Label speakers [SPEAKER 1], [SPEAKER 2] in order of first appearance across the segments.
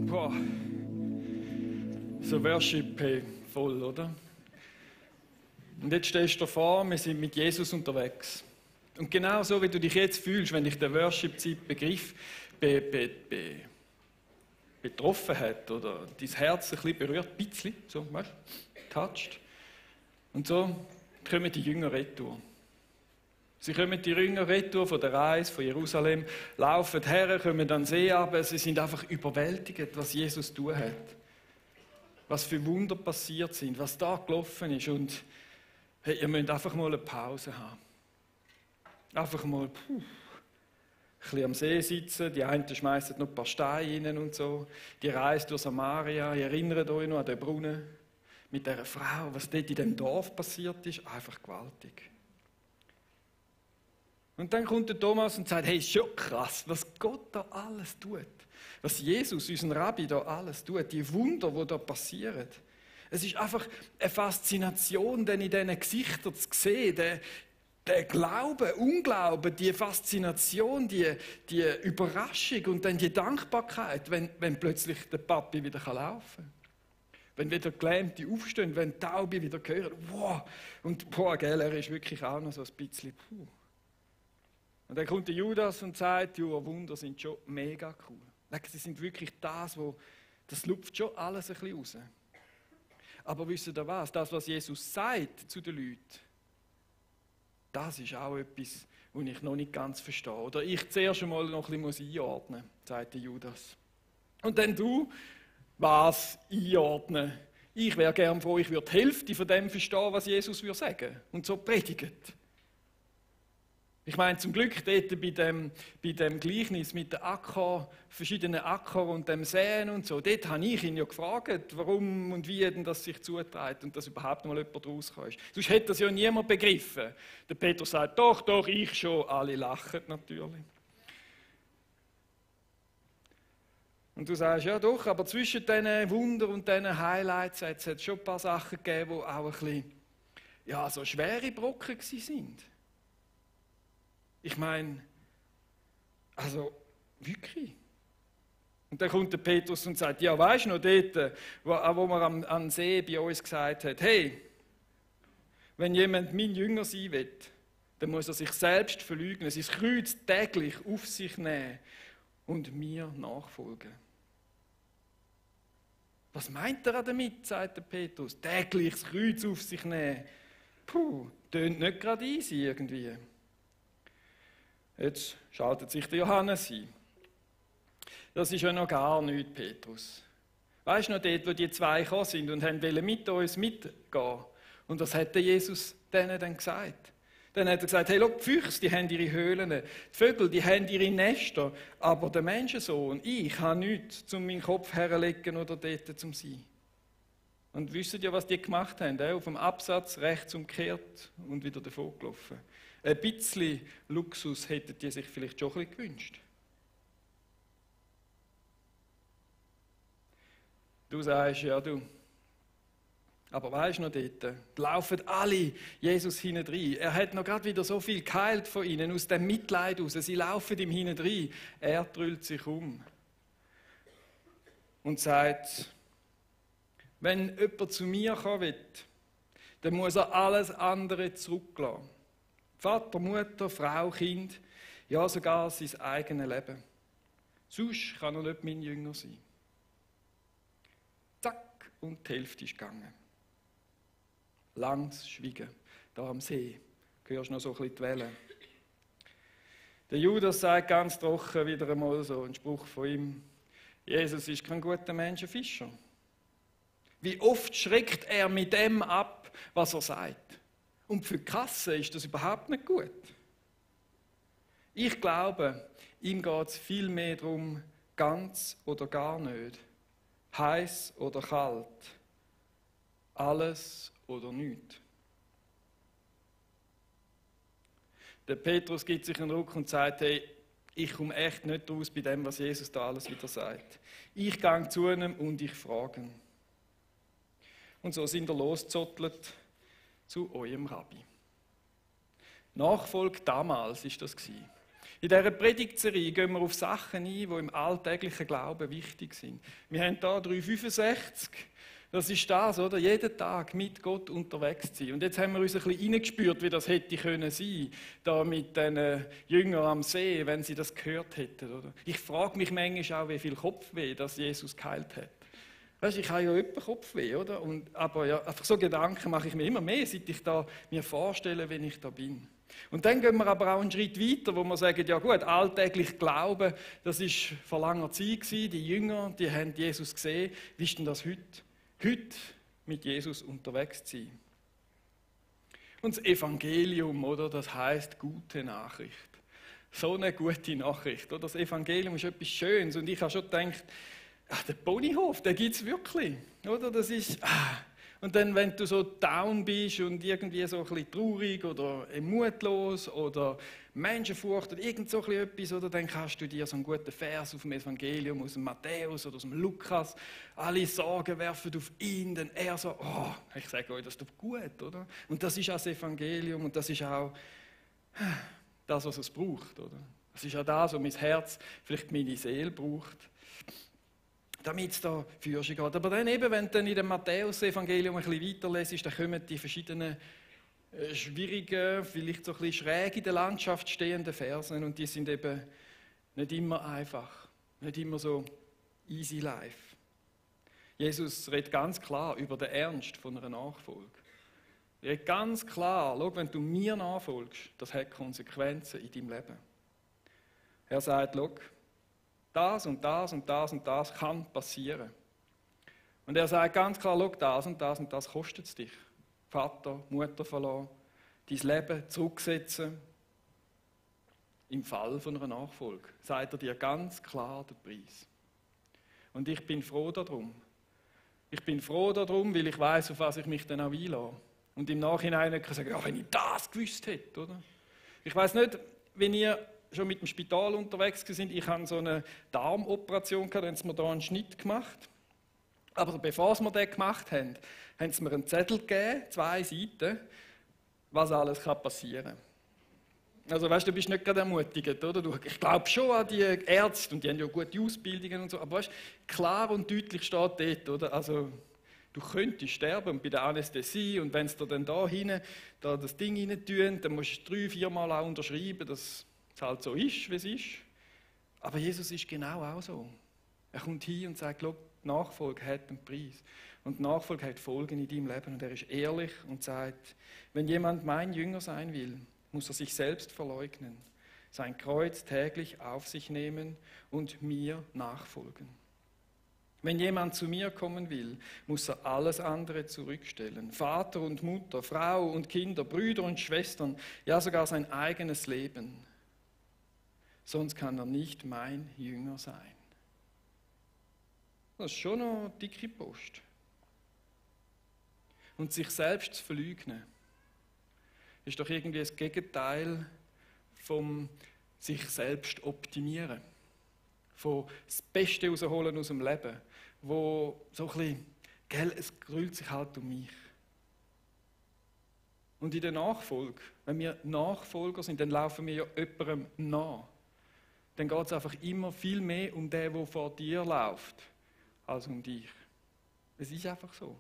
[SPEAKER 1] Boah. So Worship, hey, voll, oder? Und jetzt stellst du dir vor, wir sind mit Jesus unterwegs. Und genau so, wie du dich jetzt fühlst, wenn dich der Worship-Zeit-Begriff betroffen hat oder dein Herz ein bisschen berührt, ein bisschen, so, weißt du, touched. Und so kommen die Jünger retour. Sie kommen die Jünger retour von der Reise von Jerusalem, laufen her, kommen an den See runter. Sie sind einfach überwältigt, was Jesus tun hat. Was für Wunder passiert sind, was da gelaufen ist. Und hey, ihr müsst einfach mal eine Pause haben. Einfach mal ein bisschen am See sitzen. Die einen schmeißen noch ein paar Steine rein und so. Die Reise durch Samaria. Ihr erinnert euch noch an den Brunnen mit dieser Frau. Was dort in dem Dorf passiert ist, einfach gewaltig. Und dann kommt der Thomas und sagt, hey, ist schon krass, was Gott da alles tut. Was Jesus, unser Rabbi, da alles tut. Die Wunder, die da passieren. Es ist einfach eine Faszination, denn in diesen Gesichtern zu sehen, der Glaube, Unglauben, die Faszination, die Überraschung und dann die Dankbarkeit, wenn plötzlich der Papi wieder laufen kann. Wenn wieder Gelähmte aufstehen, wenn Taube wieder hören. Wow! Und gell, er ist wirklich auch noch so ein bisschen Und dann kommt der Judas und sagt, ja, Wunder sind schon mega cool. Sie sind wirklich das lupft schon alles ein bisschen raus. Aber wisst ihr was? Das, was Jesus sagt zu den Leuten, das ist auch etwas, was ich noch nicht ganz verstehe. Oder ich zuerst einmal noch ein bisschen einordnen muss, sagt der Judas. Und dann du, was einordnen? Ich wäre gern froh, ich würde die Hälfte von dem verstehen, was Jesus würde sagen. Und so predigt. Ich meine, zum Glück dort bei dem Gleichnis mit den Acker, verschiedenen Acker und dem Säen und so, dort habe ich ihn ja gefragt, warum und wie denn das sich zutreibt und dass überhaupt mal jemand rauskommt. Sonst hätte das ja niemand begriffen. Der Petrus sagt, doch, ich schon. Alle lachen natürlich. Und du sagst, ja doch, aber zwischen diesen Wunder und diesen Highlights hat es schon ein paar Sachen gegeben, die auch ein bisschen, ja, so schwere Brocken sind. Ich meine, also wirklich. Und dann kommt der Petrus und sagt, ja, weisst du noch dort, wo man am See bei uns gesagt hat, hey, wenn jemand mein Jünger sein will, dann muss er sich selbst verleugnen, sein Kreuz täglich auf sich nehmen und mir nachfolgen. Was meint er damit, sagt der Petrus, täglich das Kreuz auf sich nehmen? Tönt nicht gerade easy irgendwie. Jetzt schaltet sich der Johannes ein. Das ist ja noch gar nichts, Petrus. Weißt du noch dort, wo die zwei gekommen sind und wollten mit uns mitgehen? Und was hat der Jesus denen dann gesagt? Dann hat er gesagt, hey, schau, die Füchse, die haben ihre Höhlen, die Vögel, die haben ihre Nester, aber der Menschensohn, ich habe nichts, um meinen Kopf herzulegen oder dort zu sein. Und wisst ihr, was die gemacht haben? Auf dem Absatz rechts umgekehrt und wieder davon gelaufen. Ein bisschen Luxus hätten die sich vielleicht schon ein bisschen gewünscht. Du sagst, ja du, aber weisst du noch dort, laufen alle Jesus hinein. Er hat noch gerade wieder so viel geheilt von ihnen, aus dem Mitleid raus. Sie laufen ihm hinein. Er drüllt sich um und sagt, wenn jemand zu mir kommen will, dann muss er alles andere zurücklassen. Vater, Mutter, Frau, Kind, ja sogar sein eigenes Leben. Sonst kann er nicht mein Jünger sein. Zack, und die Hälfte ist gegangen. Langes Schweigen, da am See. Du hörst noch so ein bisschen die Wellen. Der Judas sagt ganz trocken wieder einmal so einen Spruch von ihm. Jesus ist kein guter Menschenfischer. Wie oft schreckt er mit dem ab, was er sagt. Und für die Kasse ist das überhaupt nicht gut. Ich glaube, ihm geht es viel mehr darum, ganz oder gar nicht, heiß oder kalt, alles oder nichts. Der Petrus gibt sich einen Ruck und sagt, hey, ich komme echt nicht raus bei dem, was Jesus da alles wieder sagt. Ich gehe zu ihm und ich frage ihn. Und so sind wir losgezottelt zu eurem Rabbi. Nachfolge damals war das. In dieser Predigtserie gehen wir auf Sachen ein, die im alltäglichen Glauben wichtig sind. Wir haben hier 365. Das ist das, oder? Jeden Tag mit Gott unterwegs zu sein. Und jetzt haben wir uns ein bisschen reingespürt, wie das hätte können sein, da mit den Jüngern am See, wenn sie das gehört hätten, oder? Ich frage mich manchmal auch, wie viel Kopfweh das Jesus geheilt hat. Weißt, ich habe ja öppe Kopfweh, oder? Aber ja, einfach so Gedanken mache ich mir immer mehr, seit ich da mir vorstelle, wenn ich da bin. Und dann gehen wir aber auch einen Schritt weiter, wo wir sagen, ja gut, alltäglich Glauben, das ist vor langer Zeit gewesen. Die Jünger, die haben Jesus gesehen. Wie ist denn das heute? Heute mit Jesus unterwegs zu sein. Und das Evangelium, oder? Das heisst gute Nachricht. So eine gute Nachricht. Oder? Das Evangelium ist etwas Schönes. Und ich habe schon gedacht, der Ponyhof, den gibt es wirklich. Oder? Das ist, Und dann, wenn du so down bist und irgendwie so ein bisschen traurig oder mutlos oder Menschenfurcht oder irgend so etwas, oder, dann kannst du dir so einen guten Vers auf dem Evangelium aus dem Matthäus oder aus dem Lukas, alle Sorgen werfen auf ihn, dann er so, ich sage euch, das ist doch gut, oder? Und das ist auch das Evangelium und das ist auch das, was es braucht, oder? Das ist auch das, was mein Herz, vielleicht meine Seele braucht, damit es da Führung geht. Aber dann eben, wenn du dann in dem Matthäus-Evangelium ein bisschen weiterlesest, dann kommen die verschiedenen schwierigen, vielleicht so ein bisschen schräg in der Landschaft stehenden Versen und die sind eben nicht immer einfach, nicht immer so easy life. Jesus redet ganz klar über den Ernst von einer Nachfolge. Er redet ganz klar, schau, wenn du mir nachfolgst, das hat Konsequenzen in deinem Leben. Er sagt, schau, das und das und das und das kann passieren. Und er sagt ganz klar, schau, das und das und das kostet es dich. Vater, Mutter verlassen, dein Leben zurücksetzen. Im Fall von einer Nachfolge sagt er dir ganz klar den Preis. Und ich bin froh darum. Ich bin froh darum, weil ich weiß, auf was ich mich dann auch einlasse. Und im Nachhinein kann ich sagen, ja, wenn ich das gewusst hätte, oder? Ich weiß nicht, wenn ihr schon mit dem Spital unterwegs sind. Ich hatte so eine Darmoperation, da haben sie mir da einen Schnitt gemacht. Aber bevor sie mir den gemacht haben, haben sie mir einen Zettel gegeben, 2 Seiten, was alles passieren kann. Also weißt, du bist nicht gerade ermutigend, oder? Ich glaube schon an die Ärzte und die haben ja gute Ausbildungen und so, aber weißt, klar und deutlich steht dort, oder? Also du könntest sterben bei der Anästhesie und wenn sie dir dann da hinten das Ding rein tun, dann musst du 3-4 Mal auch unterschreiben, dass es halt so ist, wie es ist. Aber Jesus ist genau auch so. Er kommt hin und sagt, die Nachfolge hat einen Preis. Und die Nachfolge hat Folgen in deinem Leben. Und er ist ehrlich und sagt, wenn jemand mein Jünger sein will, muss er sich selbst verleugnen, sein Kreuz täglich auf sich nehmen und mir nachfolgen. Wenn jemand zu mir kommen will, muss er alles andere zurückstellen. Vater und Mutter, Frau und Kinder, Brüder und Schwestern, ja sogar sein eigenes Leben. Sonst kann er nicht mein Jünger sein. Das ist schon noch dicke Post. Und sich selbst zu verleugnen, ist doch irgendwie das Gegenteil vom sich selbst optimieren. Von das Beste rausholen aus dem Leben. Wo so ein bisschen, es grüllt sich halt um mich. Und in der Nachfolge, wenn wir Nachfolger sind, dann laufen wir ja jemandem nach. Dann geht es einfach immer viel mehr um den, der vor dir läuft, als um dich. Es ist einfach so.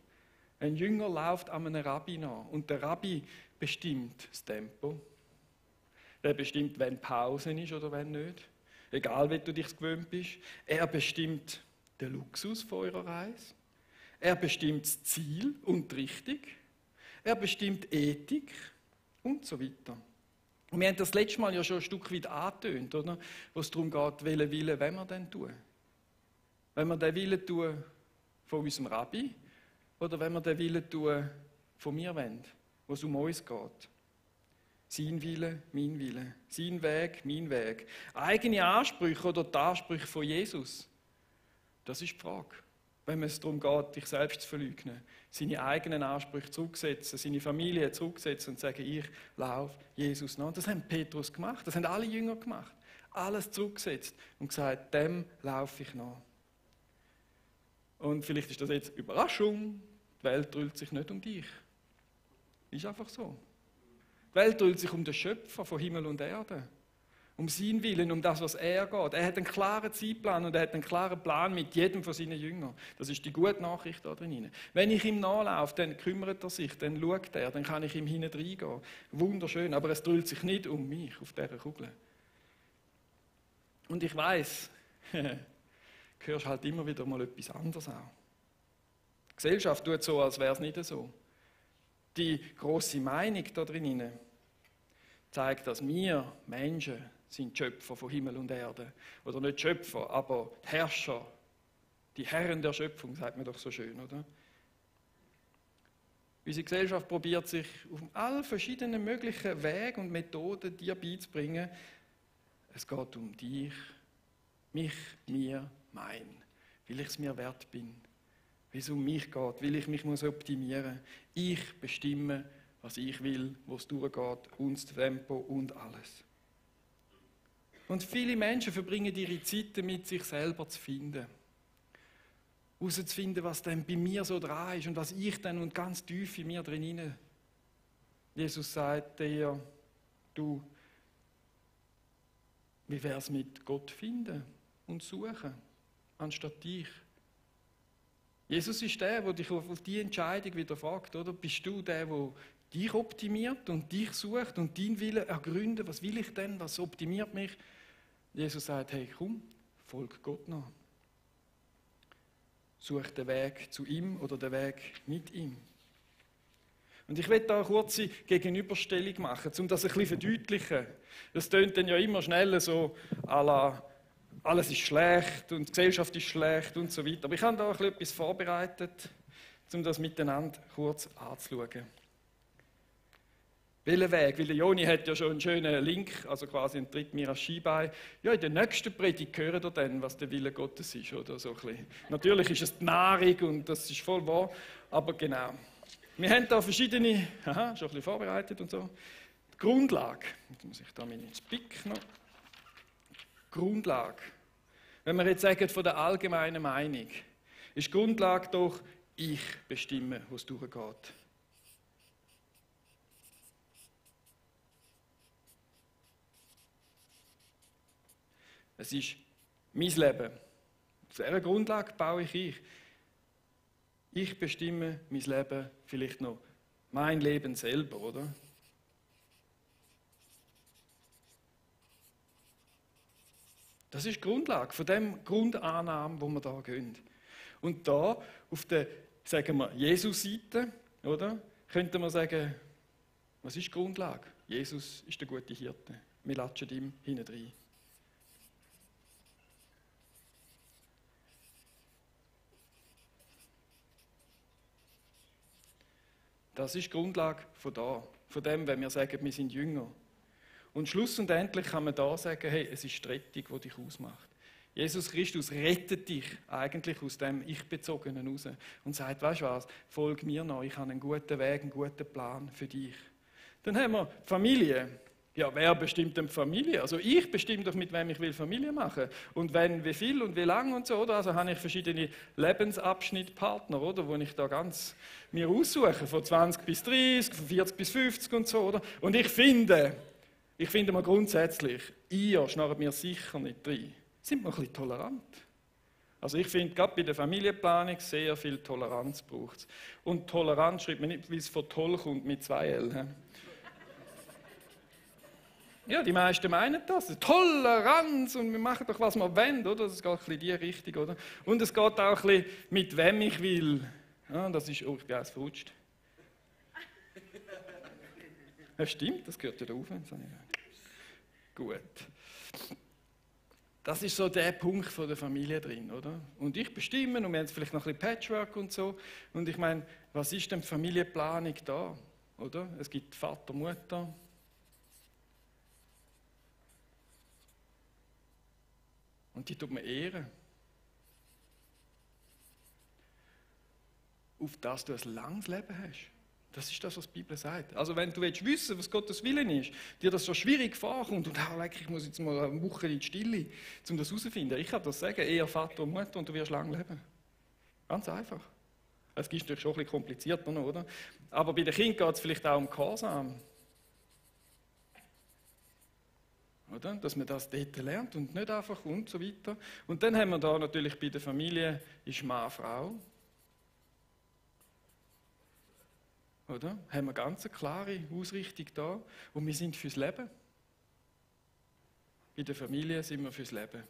[SPEAKER 1] Ein Jünger läuft an einem Rabbi nach und der Rabbi bestimmt das Tempo. Der bestimmt, wenn Pause ist oder wenn nicht. Egal, wie du dich gewöhnt bist. Er bestimmt den Luxus von eurer Reise. Er bestimmt das Ziel und die Richtung. Er bestimmt Ethik und so weiter. Und wir haben das letzte Mal ja schon ein Stück weit angetönt, oder? Wo es darum geht, welchen Willen wollen wir denn tun? Wenn wir den Willen tun von unserem Rabbi oder wenn wir den Willen tun von mir wollen, wo es um uns geht? Sein Wille, mein Wille. Sein Weg, mein Weg. Eigene Ansprüche oder die Ansprüche von Jesus? Das ist die Frage. Wenn es darum geht, dich selbst zu verleugnen, seine eigenen Ansprüche zurücksetzen, seine Familie zurücksetzen und sagen, ich laufe Jesus nach. Und das haben Petrus gemacht, das haben alle Jünger gemacht. Alles zurückgesetzt und gesagt, dem laufe ich nach. Und vielleicht ist das jetzt Überraschung, die Welt dreht sich nicht um dich. Ist einfach so. Die Welt dreht sich um den Schöpfer von Himmel und Erde. um seinen Willen, um das, was er geht. Er hat einen klaren Zeitplan und er hat einen klaren Plan mit jedem von seinen Jüngern. Das ist die gute Nachricht da drin. Wenn ich ihm nachlaufe, dann kümmert er sich, dann schaut er, dann kann ich ihm hineingehen. Wunderschön, aber es dreht sich nicht um mich auf dieser Kugel. Und ich weiss, hörst halt immer wieder mal etwas anderes an. Die Gesellschaft tut so, als wäre es nicht so. Die grosse Meinung da drin zeigt, dass wir Menschen sind Schöpfer von Himmel und Erde. Oder nicht Schöpfer, aber Herrscher. Die Herren der Schöpfung, sagt man doch so schön, oder? Unsere Gesellschaft probiert sich auf all verschiedenen möglichen Wegen und Methoden dir beizubringen. Es geht um dich, mich, mir, mein. Weil ich es mir wert bin. Weil es um mich geht, weil ich mich optimieren muss. Ich bestimme, was ich will, wo es durchgeht, und das Tempo und alles. Und viele Menschen verbringen ihre Zeit damit, sich selber zu finden. Herauszufinden, was denn bei mir so dran ist und was ich dann und ganz tief in mir drin. Jesus sagt dir, du, wie wäre es mit Gott finden und suchen, anstatt dich? Jesus ist der dich auf die Entscheidung wieder fragt, oder? Bist du der dich optimiert und dich sucht und deinen Willen ergründet? Was will ich denn? Was optimiert mich? Jesus sagt, hey, komm, folg Gott nach. Such den Weg zu ihm oder den Weg mit ihm. Und ich will da eine kurze Gegenüberstellung machen, um das ein bisschen zu verdeutlichen. Das tönt dann ja immer schneller so à la, alles ist schlecht und die Gesellschaft ist schlecht und so weiter. Aber ich habe da etwas vorbereitet, um das miteinander kurz anzuschauen. Welchen Weg? Weil der Joni hat ja schon einen schönen Link, also quasi einen Tritt mir als Skibein. Ja, in der nächsten Predigt hören wir dann, was der Wille Gottes ist. Oder so ein bisschen. Natürlich ist es die Nahrung und das ist voll wahr, aber genau. Wir haben da verschiedene, schon ein bisschen vorbereitet und so. Die Grundlage, jetzt muss ich da meinen Spick noch. Grundlage. Wenn wir jetzt sagen, von der allgemeinen Meinung, ist die Grundlage doch, ich bestimme, wo es durchgeht. Es ist mein Leben. Auf dieser Grundlage baue ich. Ich bestimme mein Leben, vielleicht noch mein Leben selber, oder? Das ist die Grundlage von dem Grundannahme, wo wir da gehen. Und da auf der, sagen wir, Jesus-Seite, oder? Könnte man sagen, was ist die Grundlage? Jesus ist der gute Hirte. Wir latschen ihm hinein. Das ist die Grundlage von dem, wenn wir sagen, wir sind Jünger. Und schlussendlich kann man da sagen, hey, es ist die Rettung, die dich ausmacht. Jesus Christus rettet dich eigentlich aus dem Ich-Bezogenen raus und sagt, weißt du was, folg mir noch, ich habe einen guten Weg, einen guten Plan für dich. Dann haben wir die Familie. Ja, wer bestimmt denn die Familie? Also ich bestimme doch, mit wem ich will Familie machen. Und wenn, wie viel und wie lang und so, oder? Also habe ich verschiedene Lebensabschnittpartner, oder? Wo ich da ganz mir aussuche, von 20 bis 30, von 40 bis 50 und so, oder? Und ich finde mal grundsätzlich, ihr schnarrt mir sicher nicht rein. Sind wir ein bisschen tolerant? Also ich finde, gerade bei der Familienplanung sehr viel Toleranz braucht es. Und Toleranz schreibt man nicht, weil es von toll kommt mit 2 L. He? Ja, die meisten meinen das. Toleranz und wir machen doch, was wir wollen, oder? Das geht ein bisschen in die Richtung, oder? Und es geht auch ein bisschen, mit wem ich will. Ja, das ist, oh, ich bin jetzt verrutscht. Ja, stimmt, das gehört ja da rauf. Gut. Das ist so der Punkt von der Familie drin, oder? Und ich bestimme, und wir haben jetzt vielleicht noch ein bisschen Patchwork und so. Und ich meine, was ist denn die Familienplanung da, oder? Es gibt Vater, Mutter. Und die tut man ehren. Auf das du ein langes Leben hast. Das ist das, was die Bibel sagt. Also wenn du wissen willst, was Gottes Willen ist, dir das so schwierig vorkommt und ich muss jetzt mal eine Woche in die Stille, um das herauszufinden. Ich kann das sagen, eher Vater und Mutter und du wirst lang leben. Ganz einfach. Es ist natürlich schon ein bisschen komplizierter noch, oder? Aber bei den Kindern geht es vielleicht auch um Gehorsam. Oder? Dass man das dort lernt und nicht einfach und so weiter. Und dann haben wir da natürlich bei der Familie ist Mann, Frau. Oder? Haben wir ganz eine klare Ausrichtung da. Und wir sind fürs Leben. Bei der Familie sind wir fürs Leben.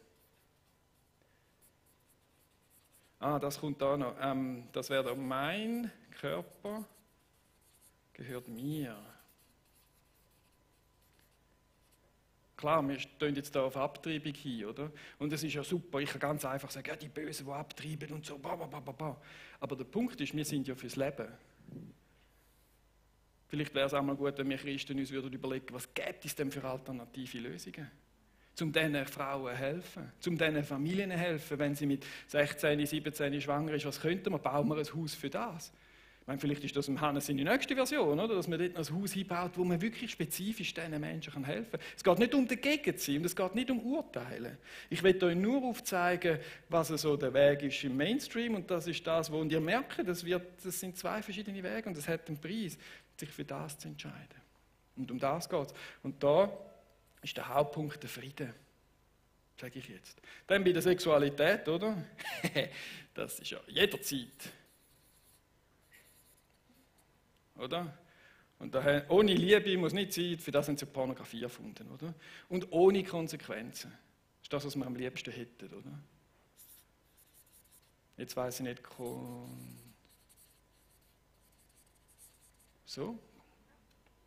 [SPEAKER 1] Das kommt da noch. Das wäre mein Körper gehört mir. Klar, wir stehen jetzt da auf Abtreibung hin, oder? Und es ist ja super, ich kann ganz einfach sagen, ja, die Bösen, die abtreiben und so, Aber der Punkt ist, wir sind ja fürs Leben. Vielleicht wäre es auch mal gut, wenn wir Christen uns überlegen würden, was gibt es denn für alternative Lösungen? Um diesen Frauen helfen, um diesen Familien helfen, wenn sie mit 16, 17 schwanger ist, was könnten wir? Bauen wir ein Haus für das? Ich meine, vielleicht ist das im Hannes seine nächste Version, oder? Dass man dort ein Haus einbaut, wo man wirklich spezifisch diesen Menschen helfen kann. Es geht nicht um dagegen zu sein und es geht nicht um Urteilen. Ich will euch nur aufzeigen, was so der Weg ist im Mainstream und das ist das, wo ihr merkt, das sind zwei verschiedene Wege und es hat einen Preis, sich für das zu entscheiden. Und um das geht es. Und da ist der Hauptpunkt der Frieden, sage ich jetzt. Dann bei der Sexualität, oder? Das ist ja jederzeit. Oder? Und daher, ohne Liebe muss nicht sein, für das haben sie Pornografie erfunden, oder? Und ohne Konsequenzen. Das ist das, was wir am liebsten hätten, oder? Jetzt weiss ich nicht, so?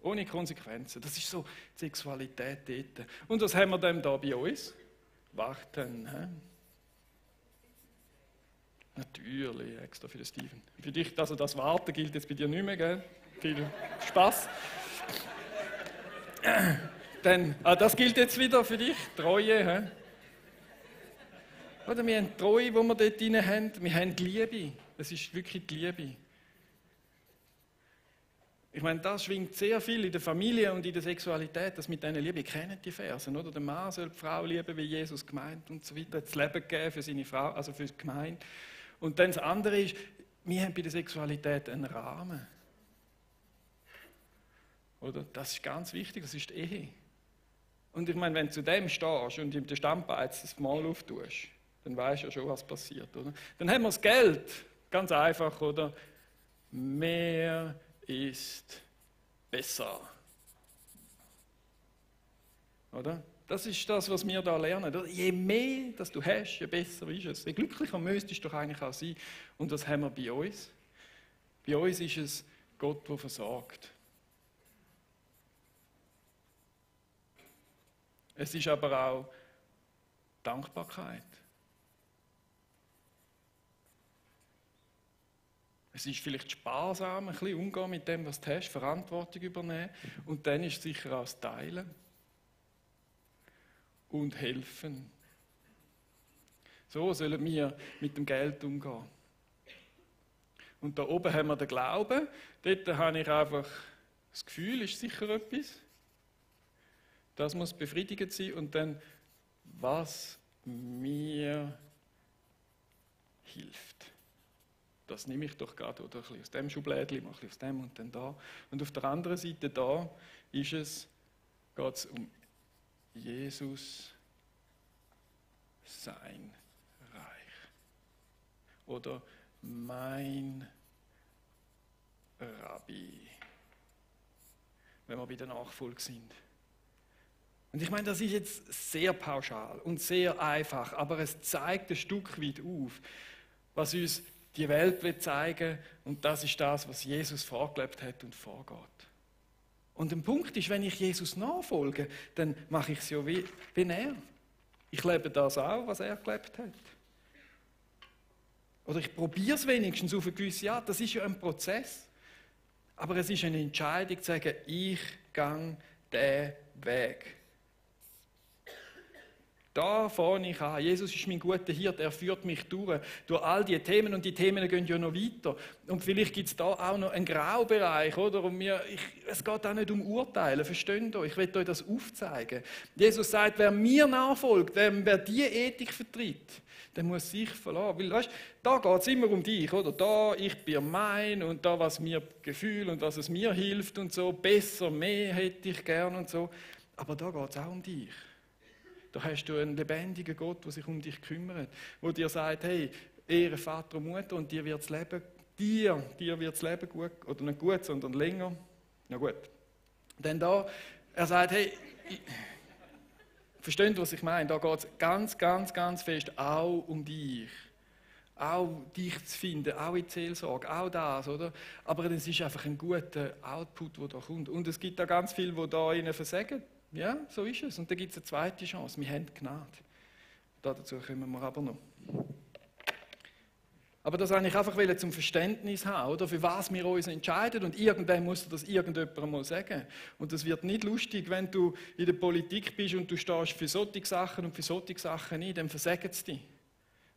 [SPEAKER 1] Ohne Konsequenzen. Das ist so die Sexualität dort. Und was haben wir denn da bei uns? Warten. He? Natürlich, extra für den Steven. Für dich, also das Warten gilt jetzt bei dir nicht mehr, gell? Viel Spaß. Dann, das gilt jetzt wieder für dich, Treue. He? Oder wir haben Treue, die wir dort drin haben. Wir haben die Liebe. Es ist wirklich die Liebe. Ich meine, das schwingt sehr viel in der Familie und in der Sexualität, dass mit dieser Liebe kennen die Versen, oder? Der Mann soll die Frau lieben, wie Jesus gemeint und so weiter, das Leben geben für seine Frau, also für die Gemeinde. Und dann das andere ist, wir haben bei der Sexualität einen Rahmen. Oder? Das ist ganz wichtig, das ist die Ehe. Und ich meine, wenn du zu dem stehst und ihm den Stammbeiz das Mal auftust, dann weißt du ja schon, was passiert, oder? Dann haben wir das Geld, ganz einfach, oder? Mehr ist besser. Oder? Das ist das, was wir da lernen. Je mehr das du hast, je besser ist es. Je glücklicher müsstest du doch eigentlich auch sein. Und das haben wir bei uns. Bei uns ist es Gott, der versorgt. Es ist aber auch Dankbarkeit. Es ist vielleicht sparsam, ein bisschen umgehen mit dem, was du hast, Verantwortung übernehmen. Und dann ist es sicher auch das Teilen und helfen. So sollen wir mit dem Geld umgehen. Und da oben haben wir den Glauben. Dort habe ich einfach das Gefühl, ist sicher etwas. Das muss befriedigend sein. Und dann, was mir hilft. Das nehme ich doch gerade oder ein bisschen aus dem Schublädchen, mache ich aus dem und dann da. Und auf der anderen Seite da geht es um Jesus, sein Reich. Oder mein Rabbi, wenn wir bei der Nachfolge sind. Und ich meine, das ist jetzt sehr pauschal und sehr einfach, aber es zeigt ein Stück weit auf, was uns die Welt will zeigen, und das ist das, was Jesus vorgelebt hat und vorgeht. Und der Punkt ist, wenn ich Jesus nachfolge, dann mache ich es ja wie er. Ich lebe das auch, was er gelebt hat. Oder ich probiere es wenigstens auf eine gewisse Art. Das ist ja ein Prozess. Aber es ist eine Entscheidung zu sagen, ich gehe diesen Weg. Da vorne ich an. Jesus ist mein guter Hirte, er führt mich durch all diese Themen und die Themen gehen ja noch weiter. Und vielleicht gibt es da auch noch einen Graubereich, oder? Und es geht auch nicht um Urteilen, versteht ihr? Ich will euch das aufzeigen. Jesus sagt, wer mir nachfolgt, wer diese Ethik vertritt, der muss sich verlassen. Weil, weißt, da geht es immer um dich, oder? Da, ich bin mein und da, was mir Gefühl und was es mir hilft und so. Besser, mehr hätte ich gern und so. Aber da geht es auch um dich. da hast du einen lebendigen Gott, der sich um dich kümmert, der dir sagt, hey, Ehre Vater und Mutter und dir wird das Leben gut, oder nicht gut, sondern länger. Na gut. Denn da, er sagt, hey, versteht ihr, was ich meine? Da geht es ganz, ganz, ganz fest auch um dich. Auch dich zu finden, auch in die Seelsorge, auch das, oder? Aber es ist einfach ein guter Output, der da kommt. Und es gibt da ganz viele, die da ihnen versagen. Ja, so ist es. Und dann gibt es eine zweite Chance. Wir haben Gnade. Dazu kommen wir aber noch. Aber das wollte ich einfach zum Verständnis haben, oder? Für was wir uns entscheiden. Und irgendwann muss das irgendjemand mal sagen. Und das wird nicht lustig, wenn du in der Politik bist und du stehst für solche Sachen und für solche Sachen ein, dann versagen sie dich.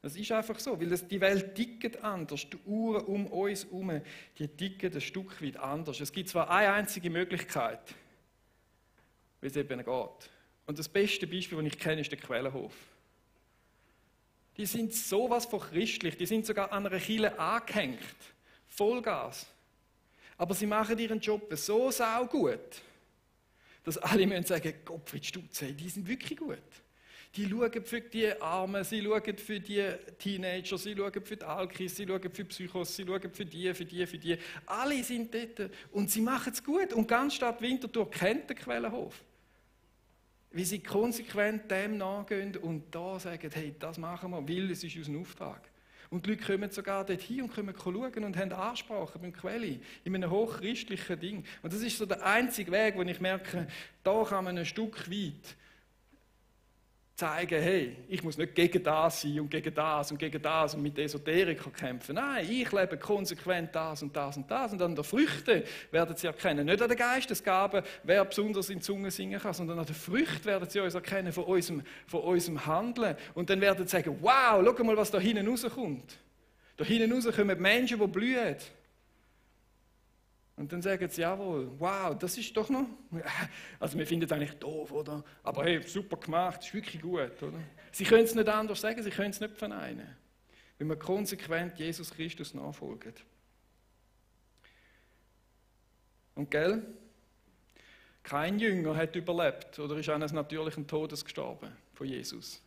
[SPEAKER 1] Das ist einfach so, weil die Welt tickt anders. Die Uhren um uns herum, die ticken ein Stück weit anders. Es gibt zwar eine einzige Möglichkeit, wie es eben geht. Und das beste Beispiel, das ich kenne, ist der Quellenhof. Die sind sowas von christlich, die sind sogar an einer Kirche angehängt. Vollgas. Aber sie machen ihren Job so saugut, dass alle müssen sagen, Gottfried Stutz, die sind wirklich gut. Die schauen für die Armen, sie schauen für die Teenager, sie schauen für die Alkis, sie schauen für Psychos, sie schauen für die. Alle sind dort und sie machen es gut. Und ganz Stadt Winterthur kennt den Quellenhof. Wie sie konsequent dem nachgehen und da sagen, hey, das machen wir, weil es ist unser Auftrag. Und die Leute kommen sogar dorthin und können schauen und haben Ansprache beim Quelli, in einem hochchristlichen Ding. Und das ist so der einzige Weg, wo ich merke, da kann man ein Stück weit zeigen, hey, ich muss nicht gegen das sein und gegen das und gegen das und mit Esoterikern kämpfen. Nein, ich lebe konsequent das und das und das. Und an den Früchten werden sie erkennen. Nicht an den Geistesgaben, wer besonders in die Zunge singen kann, sondern an den Früchten werden sie uns erkennen von unserem Handeln. Und dann werden sie sagen, wow, schau mal, was da hinten rauskommt. Da hinten raus kommen Menschen, die blühen. Und dann sagen sie, jawohl, wow, das ist doch noch, also wir finden es eigentlich doof, oder? Aber hey, super gemacht, das ist wirklich gut, oder? Sie können es nicht anders sagen, sie können es nicht verneinen. Wenn wir konsequent Jesus Christus nachfolgen. Und gell, kein Jünger hat überlebt oder ist eines natürlichen Todes gestorben von Jesus.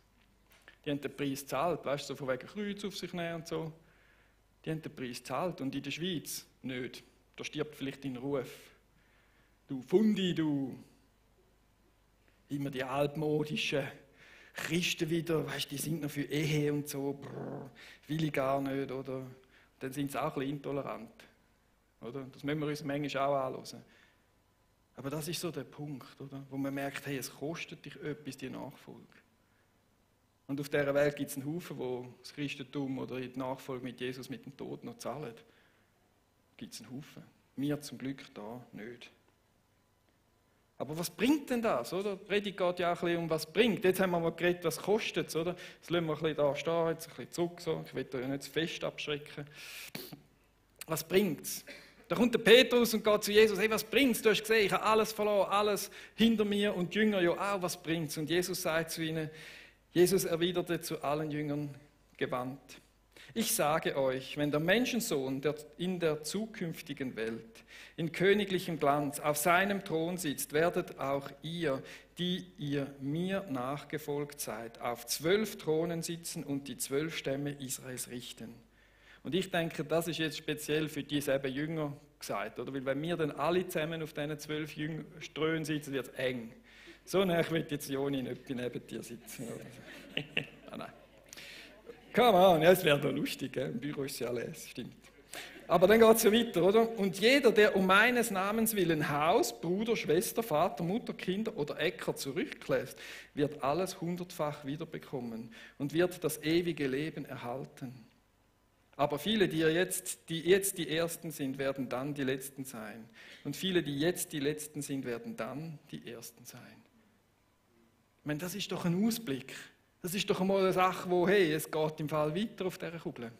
[SPEAKER 1] Die haben den Preis gezahlt, weißt du, so von wegen Kreuz auf sich nehmen und so. Die haben den Preis gezahlt und in der Schweiz nicht. Da stirbt vielleicht dein Ruf. Du Fundi, du. Immer die altmodischen Christen wieder, weißt, die sind noch für Ehe und so. Brrr, will ich gar nicht, oder? Dann sind sie auch ein bisschen intolerant. Oder? Das müssen wir uns manchmal auch anhören. Aber das ist so der Punkt, oder? Wo man merkt, hey, es kostet dich etwas, die Nachfolge. Und auf dieser Welt gibt es einen Haufen, die das Christentum oder die Nachfolge mit Jesus mit dem Tod noch zahlen. Gibt es einen Haufen. Wir zum Glück da nicht. Aber was bringt denn das? Oder? Die Predigt geht ja auch ein bisschen um was bringt. Jetzt haben wir mal geredet, was kostet es, oder? Das lassen wir ein bisschen da stehen, jetzt ein bisschen zurück. So. Ich will euch nicht zu fest abschrecken. Was bringt es? Da kommt der Petrus und geht zu Jesus, hey, was bringt's? Du hast gesehen, ich habe alles verloren, alles hinter mir und die Jünger ja auch, was bringt's? Und Jesus sagt zu ihnen, Jesus erwiderte zu allen Jüngern gewandt. Ich sage euch, wenn der Menschensohn in der zukünftigen Welt in königlichem Glanz auf seinem Thron sitzt, werdet auch ihr, die ihr mir nachgefolgt seid, auf 12 Thronen sitzen und die 12 Stämme Israels richten. Und ich denke, das ist jetzt speziell für diese eben Jünger gesagt, oder? Weil wenn wir dann alle zusammen auf diesen 12 Thronen sitzen, wird es eng. So nah will jetzt Joni nicht neben dir sitzen. Ah, nein. Come on, ja, es wäre doch lustig, gell? Im Büro ist ja alles, stimmt. Aber dann geht es ja weiter, oder? Und jeder, der um meines Namens willen Haus, Bruder, Schwester, Vater, Mutter, Kinder oder Äcker zurücklässt, wird alles 100-fach wiederbekommen und wird das ewige Leben erhalten. Aber viele, die jetzt die Ersten sind, werden dann die Letzten sein. Und viele, die jetzt die Letzten sind, werden dann die Ersten sein. Ich meine, das ist doch ein Ausblick. Das ist doch einmal eine Sache, wo, hey, es geht im Fall weiter auf dieser Kugel.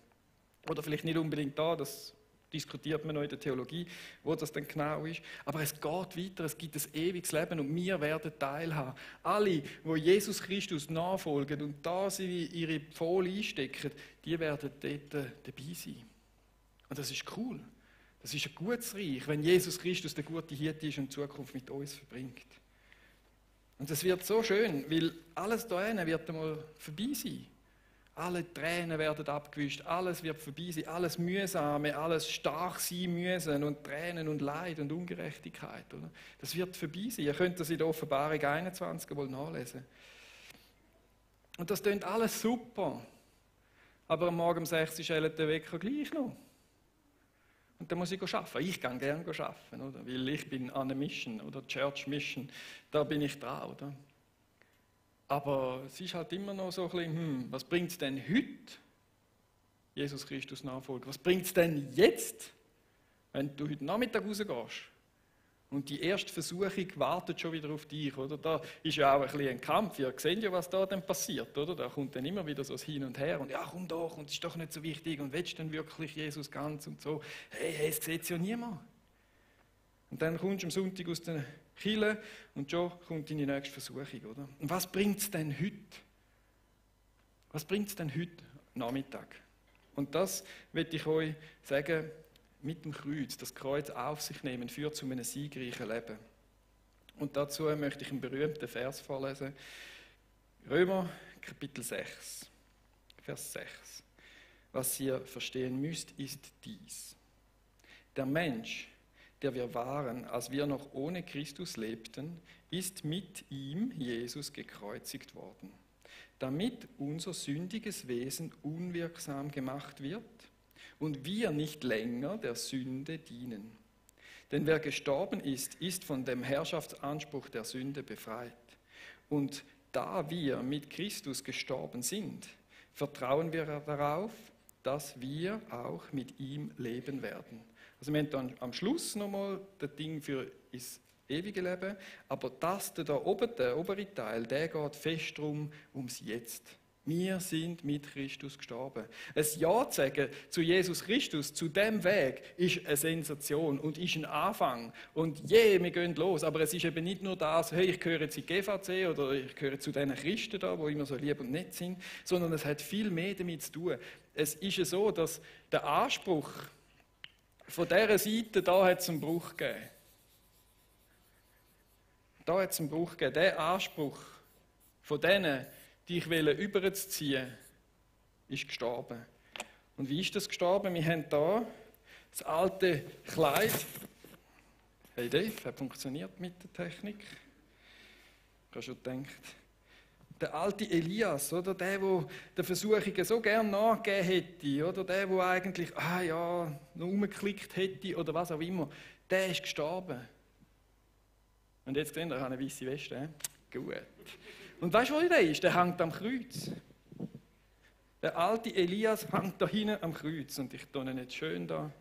[SPEAKER 1] Oder vielleicht nicht unbedingt da, das diskutiert man noch in der Theologie, wo das denn genau ist. Aber es geht weiter, es gibt ein ewiges Leben und wir werden teilhaben. Alle, die Jesus Christus nachfolgen und da sie ihre Pfeile einstecken, die werden dort dabei sein. Und das ist cool. Das ist ein gutes Reich, wenn Jesus Christus der gute Hirte ist und die Zukunft mit uns verbringt. Und es wird so schön, weil alles da hinten wird einmal vorbei sein. Alle Tränen werden abgewischt, alles wird vorbei sein, alles Mühsame, alles stark sein müssen und Tränen und Leid und Ungerechtigkeit. Oder? Das wird vorbei sein. Ihr könnt das in der Offenbarung 21 wohl nachlesen. Und das klingt alles super. Aber am Morgen um 6 Uhr schellt der Wecker gleich noch. Und dann muss ich arbeiten. Ich kann gerne arbeiten, oder? Weil ich bin an einer Mission oder Church Mission. Da bin ich dran, oder? Aber es ist halt immer noch so ein bisschen, was bringt es denn heute, Jesus Christus Nachfolger? Was bringt es denn jetzt, wenn du heute Nachmittag rausgehst? Und die erste Versuchung wartet schon wieder auf dich, oder? Da ist ja auch ein bisschen ein Kampf. Ihr seht ja, was da dann passiert, oder? Da kommt dann immer wieder so das Hin und Her und ja, komm doch, und es ist doch nicht so wichtig und willst du denn wirklich Jesus ganz und so? Hey, es sieht ja niemand. Und dann kommst du am Sonntag aus der Kirche und schon kommt deine nächste Versuchung, oder? Und was bringt es denn heute? Was bringt es denn heute Nachmittag? Und das will ich euch sagen, mit dem Kreuz, das Kreuz auf sich nehmen, führt zu einem siegreichen Leben. Und dazu möchte ich einen berühmten Vers vorlesen. Römer, Kapitel 6, Vers 6. Was ihr verstehen müsst, ist dies. Der Mensch, der wir waren, als wir noch ohne Christus lebten, ist mit ihm, Jesus, gekreuzigt worden, damit unser sündiges Wesen unwirksam gemacht wird und wir nicht länger der Sünde dienen. Denn wer gestorben ist, ist von dem Herrschaftsanspruch der Sünde befreit. Und da wir mit Christus gestorben sind, vertrauen wir darauf, dass wir auch mit ihm leben werden. Also wir haben dann am Schluss nochmal das Ding für das ewige Leben, aber das da oben, der obere Teil, der geht fest ums Jetzt. Wir sind mit Christus gestorben. Ein Ja zu sagen zu Jesus Christus, zu dem Weg, ist eine Sensation und ist ein Anfang. Und wir gehen los. Aber es ist eben nicht nur das, hey, ich gehöre jetzt in die GVC oder ich gehöre zu diesen Christen da, die immer so lieb und nett sind, sondern es hat viel mehr damit zu tun. Es ist ja so, dass der Anspruch von dieser Seite, da hat es einen Bruch gegeben. Da hat es einen Bruch gegeben. Der Anspruch von denen, die ich überzuziehen, ist gestorben. Und wie ist das gestorben? Wir haben hier das alte Kleid. Hey Dave, hat funktioniert mit der Technik? Ich habe schon gedacht. Der alte Elias, oder der der Versuchungen so gern nachgegeben hätte, oder der eigentlich, noch rumgeklickt hätte, oder was auch immer, der ist gestorben. Und jetzt seht ihr, ich habe eine weiße Weste. Gut. Und weißt du, wo der ist? Der hängt am Kreuz. Der alte Elias hängt da hinten am Kreuz. Und ich tue ihn jetzt schön da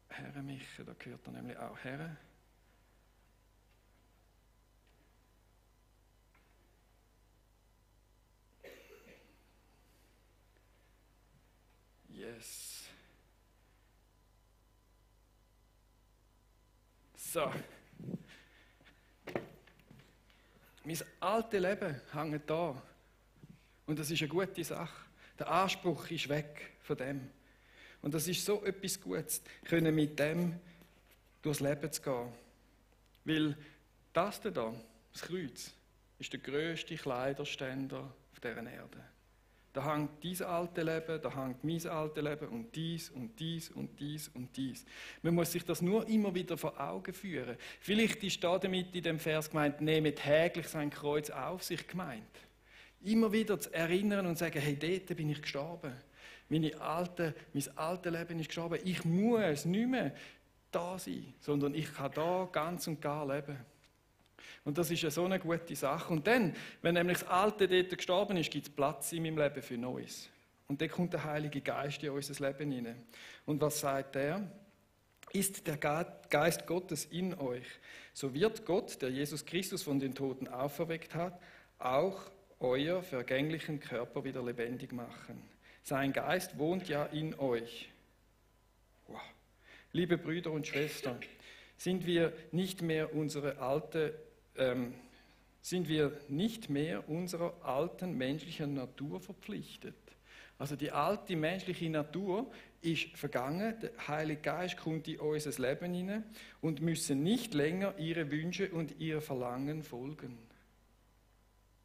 [SPEAKER 1] hermischen, da gehört er nämlich auch her. Yes. So. Mein altes Leben hängt da. Und das ist eine gute Sache. Der Anspruch ist weg von dem. Und das ist so etwas Gutes, können mit dem durchs Leben zu gehen. Weil das da, das Kreuz, ist der grösste Kleiderständer auf dieser Erde. Da hängt dieses alte Leben, da hängt mein altes Leben und dies und dies und dies und dies. Man muss sich das nur immer wieder vor Augen führen. Vielleicht ist da damit in dem Vers gemeint, nehme täglich sein Kreuz auf sich gemeint. Immer wieder zu erinnern und sagen, hey, dort bin ich gestorben. Mein altes Leben ist gestorben. Ich muss nicht mehr da sein, sondern ich kann da ganz und gar leben. Und das ist so eine gute Sache. Und dann, wenn nämlich das Alte dort gestorben ist, gibt es Platz in meinem Leben für Neues. Und dann kommt der Heilige Geist in unser Leben hinein. Und was sagt er? Ist der Geist Gottes in euch, so wird Gott, der Jesus Christus von den Toten auferweckt hat, auch euer vergänglichen Körper wieder lebendig machen. Sein Geist wohnt ja in euch. Wow. Liebe Brüder und Schwestern, sind wir nicht mehr unserer alten menschlichen Natur verpflichtet, Also die alte menschliche Natur ist vergangen, der Heilige Geist kommt in unser Leben hinein und müssen nicht länger ihre Wünsche und ihr Verlangen folgen.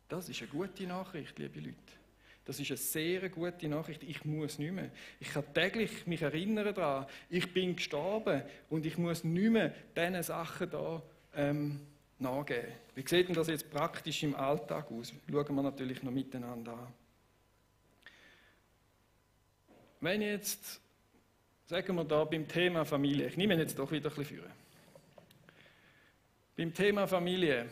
[SPEAKER 1] Das ist eine gute Nachricht, liebe Leute. Das ist eine sehr gute Nachricht. Ich muss nicht mehr. Ich kann täglich mich erinnern daran, ich bin gestorben und ich muss nicht mehr diesen Sachen da nachgeben. Wie sieht denn das jetzt praktisch im Alltag aus? Schauen wir natürlich noch miteinander an. Wenn jetzt, sagen wir da beim Thema Familie, ich nehme ihn jetzt doch wieder ein bisschen vor. Beim Thema Familie,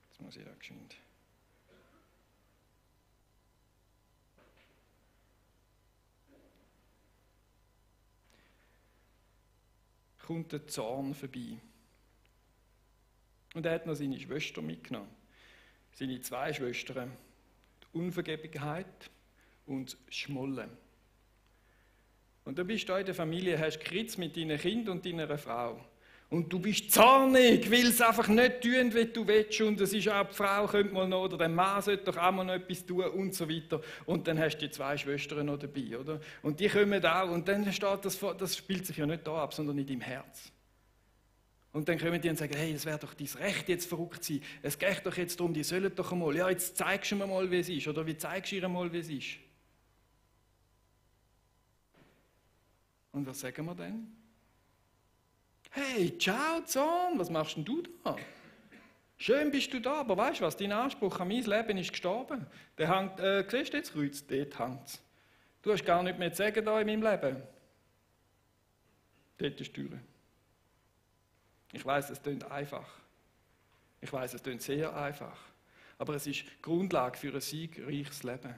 [SPEAKER 1] jetzt muss ich da geschwind. Kommt der Zorn vorbei. Und er hat noch seine Schwester mitgenommen. Seine 2 Schwestern. Die Unvergebenheit und das Schmollen. Und dann bist du in der Familie, hast Kritz mit deinen Kindern und deiner Frau. Und du bist zornig, weil es einfach nicht tun, wie du willst. Und es ist auch, die Frau könnte mal noch, oder der Mann sollte doch auch mal noch etwas tun und so weiter. Und dann hast du die 2 Schwestern noch dabei, oder? Und die kommen auch, und dann steht das spielt sich ja nicht da ab, sondern in deinem Herz. Und dann kommen die und sagen, hey, es wäre doch dein Recht, jetzt verrückt zu sein. Es geht doch jetzt darum, die sollen doch einmal. Ja, jetzt zeigst du mir mal, wie es ist. Oder wie zeigst du ihr mal, wie es ist? Und was sagen wir dann? Hey, ciao, Sohn, was machst denn du da? Schön bist du da, aber weißt du was? Dein Anspruch an mein Leben ist gestorben. Der hängt, siehst du jetzt das Kreuz? Dort hängt es. Du hast gar nicht mehr zu sagen da in meinem Leben. Dort ist die Tür. Ich weiss, es klingt einfach. Ich weiss, es klingt sehr einfach. Aber es ist die Grundlage für ein siegreiches Leben.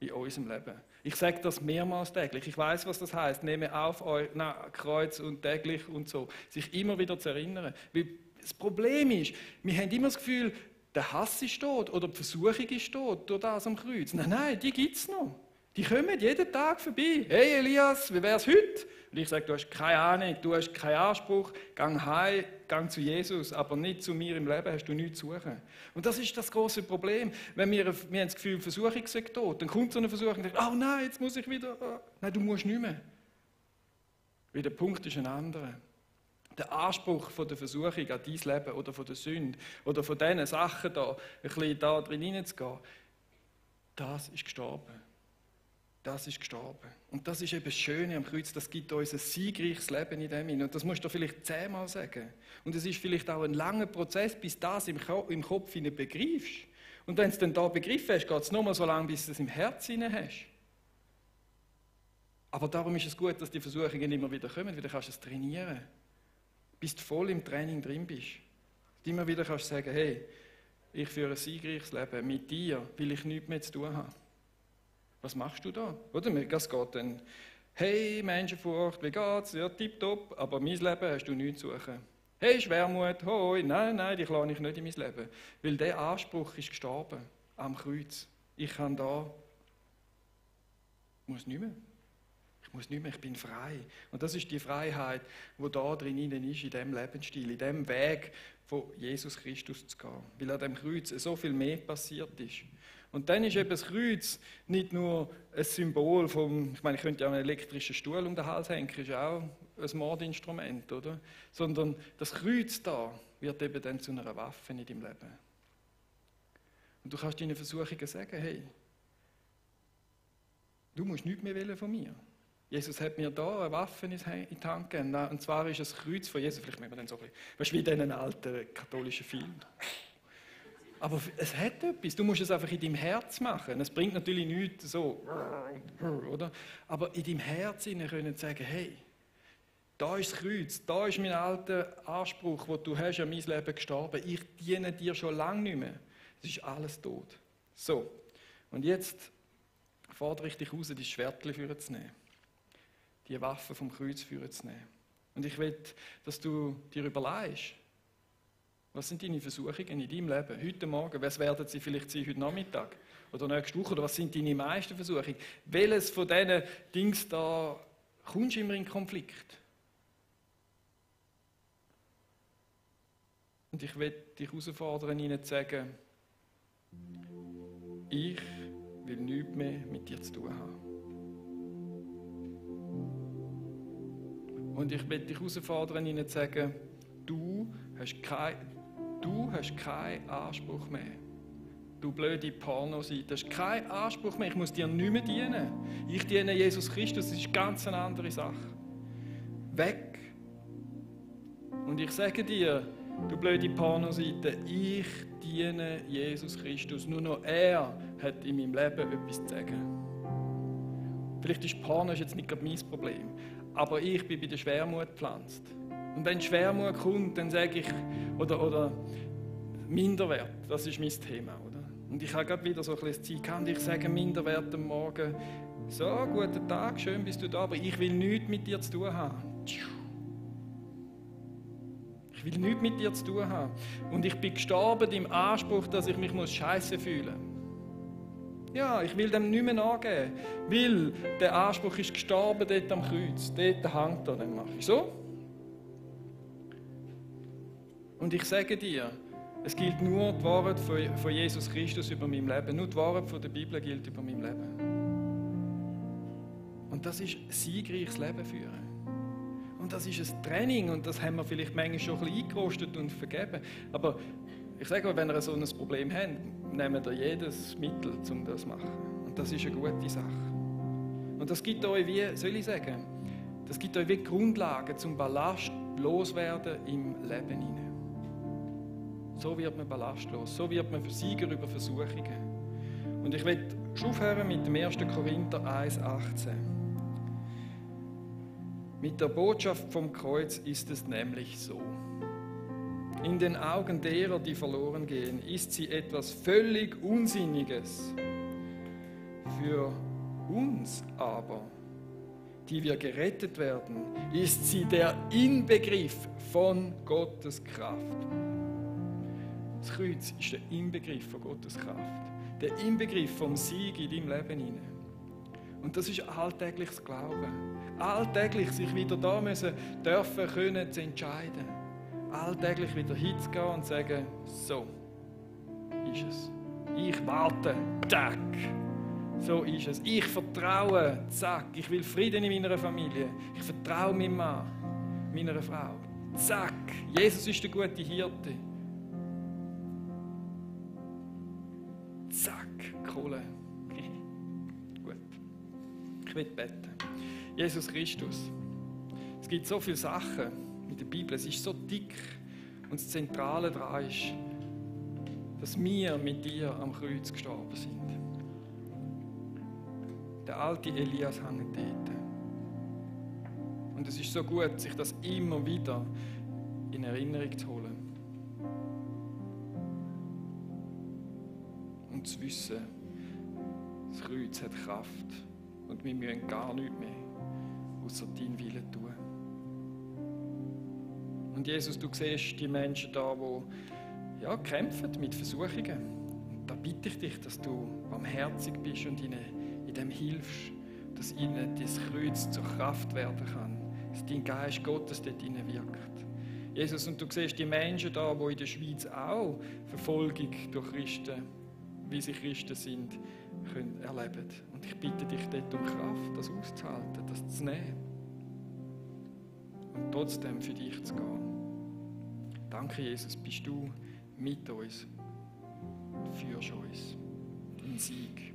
[SPEAKER 1] In unserem Leben. Ich sage das mehrmals täglich. Ich weiß, was das heißt. Nehme auf euer Kreuz und täglich und so. Sich immer wieder zu erinnern. Weil das Problem ist, wir haben immer das Gefühl, der Hass ist tot oder die Versuchung ist tot durch das am Kreuz. Nein, die gibt es noch. Die kommen jeden Tag vorbei. Hey Elias, wie wär's heute? Und ich sage, du hast keine Ahnung, du hast keinen Anspruch, gang heim, gang zu Jesus, aber nicht zu mir im Leben, hast du nichts zu suchen. Und das ist das große Problem. Wenn wir haben das Gefühl, Versuchung ist tot, dann kommt so eine Versuchung und sagt, oh nein, jetzt muss ich wieder. Nein, du musst nicht mehr. Weil der Punkt ist ein anderer. Der Anspruch von der Versuchung an dein Leben oder von der Sünde oder von diesen Sachen da, ein bisschen da drin hineinzugehen, das ist gestorben. Das ist gestorben. Und das ist eben das Schöne am Kreuz, das gibt uns ein siegreiches Leben in dem hinein. Und das musst du vielleicht 10-mal sagen. Und es ist vielleicht auch ein langer Prozess, bis du das im Kopf hinein begreifst. Und wenn du es dann da begriffen hast, geht es nochmal so lange, bis du es im Herz hinein hast. Aber darum ist es gut, dass die Versuchungen immer wieder kommen, weil du kannst es trainieren. Bis du voll im Training drin bist. Dass du immer wieder kannst sagen, hey, ich führe ein siegreiches Leben mit dir, weil ich nichts mehr zu tun habe. Was machst du da? Oder? Es geht dann, hey, Menschenfurcht, wie geht's? Ja, tipptopp, aber mein Leben hast du nichts zu suchen. Hey, Schwermut, hoi, nein, die lasse ich nicht in mein Leben. Weil der Anspruch ist gestorben am Kreuz. Ich kann da, muss nicht mehr. Ich muss nicht mehr, ich bin frei. Und das ist die Freiheit, die da drinnen ist, in diesem Lebensstil, in dem Weg von Jesus Christus zu gehen. Weil an dem Kreuz so viel mehr passiert ist. Und dann ist eben das Kreuz nicht nur ein Symbol vom, ich meine, ich könnte ja einen elektrischen Stuhl um den Hals hängen, ist auch ein Mordinstrument, oder? Sondern das Kreuz da wird eben dann zu einer Waffe in deinem Leben. Und du kannst deinen Versuchungen sagen, hey, du musst nichts mehr wollen von mir. Jesus hat mir da eine Waffe in die Hand gegeben, und zwar ist das Kreuz von Jesus, vielleicht machen wir dann so ein bisschen, weißt du, wie in einem alten katholischen Film. Aber es hat etwas, du musst es einfach in deinem Herz machen. Es bringt natürlich nichts so, oder? Aber in deinem Herz können sagen, hey, da ist das Kreuz, da ist mein alter Anspruch, den du hast an mein Leben gestorben. Ich diene dir schon lange nicht mehr. Es ist alles tot. So, und jetzt fordere ich dich raus, dein Schwertchen vorzunehmen. Die Waffe vom Kreuz vorzunehmen. Und ich will, dass du dir überlegst, was sind deine Versuchungen in deinem Leben? Heute Morgen, was werden sie vielleicht sein heute Nachmittag oder nächste Woche? Oder was sind deine meisten Versuchungen? Welches von diesen Dings da kommst du immer in Konflikt? Und ich will dich herausfordern, ihnen zu sagen, ich will nichts mehr mit dir zu tun haben. Und ich möchte dich herausfordern, ihnen zu sagen, du hast keinen Anspruch mehr. Du blöde Pornoseite, du hast keinen Anspruch mehr. Ich muss dir nicht mehr dienen. Ich diene Jesus Christus, das ist ganz eine andere Sache. Weg. Und ich sage dir, du blöde Pornoseite, ich diene Jesus Christus. Nur noch er hat in meinem Leben etwas zu sagen. Vielleicht ist Porno jetzt nicht gerade mein Problem, aber ich bin bei der Schwermut gepflanzt. Und wenn Schwermut kommt, dann sage ich, oder Minderwert, das ist mein Thema, oder? Und ich habe gerade wieder so ein bisschen Zeit gehabt, ich sage Minderwert am Morgen, so, guten Tag, schön bist du da, aber ich will nichts mit dir zu tun haben. Ich will nichts mit dir zu tun haben. Und ich bin gestorben im Anspruch, dass ich mich scheiße fühlen muss. Ja, ich will dem nicht mehr nachgeben, weil der Anspruch ist gestorben dort am Kreuz. Dort hängt er, dann mache ich so. Und ich sage dir, es gilt nur die Wahrheit von Jesus Christus über mein Leben. Nur die Wahrheit von der Bibel gilt über mein Leben. Und das ist ein siegreiches Leben führen. Und das ist ein Training und das haben wir vielleicht manchmal schon ein bisschen eingerostet und vergeben. Aber ich sage mal, wenn ihr so ein Problem habt, nehmt ihr jedes Mittel, um das zu machen. Und das ist eine gute Sache. Und das gibt euch, wie soll ich sagen, das gibt euch wie Grundlagen zum Ballast loswerden im Leben hinein. So wird man ballastlos, so wird man Sieger über Versuchungen. Und ich will aufhören mit dem 1. Korinther 1,18. Mit der Botschaft vom Kreuz ist es nämlich so. In den Augen derer, die verloren gehen, ist sie etwas völlig Unsinniges. Für uns aber, die wir gerettet werden, ist sie der Inbegriff von Gottes Kraft. Das Kreuz ist der Inbegriff von Gottes Kraft. Der Inbegriff vom Sieg in deinem Leben hinein. Und das ist alltägliches Glauben. Alltäglich sich wieder da müssen, dürfen, können, zu entscheiden. Alltäglich wieder hinzugehen und sagen, so ist es. Ich warte, zack. So ist es. Ich vertraue, zack. Ich will Frieden in meiner Familie. Ich vertraue meinem Mann, meiner Frau. Zack. Jesus ist der gute Hirte. Zack, Kohle. Gut. Ich will beten. Jesus Christus, es gibt so viele Sachen mit der Bibel, es ist so dick und das Zentrale daran ist, dass wir mit dir am Kreuz gestorben sind. Der alte Elias hängt dort. Und es ist so gut, sich das immer wieder in Erinnerung zu holen. Und zu wissen, das Kreuz hat Kraft und wir müssen gar nichts mehr außer deinen Willen tun. Und Jesus, du siehst die Menschen da, die kämpfen mit Versuchungen. Und da bitte ich dich, dass du barmherzig bist und ihnen in dem hilfst, dass ihnen das Kreuz zur Kraft werden kann, dass dein Geist Gottes dort hinein wirkt. Jesus, und du siehst die Menschen da, die in der Schweiz auch Verfolgung durch Christen, wie sie Christen sind, können erleben. Und ich bitte dich dort um Kraft, das auszuhalten, das zu nehmen. Und trotzdem für dich zu gehen. Danke, Jesus, bist du mit uns und führst uns in Sieg.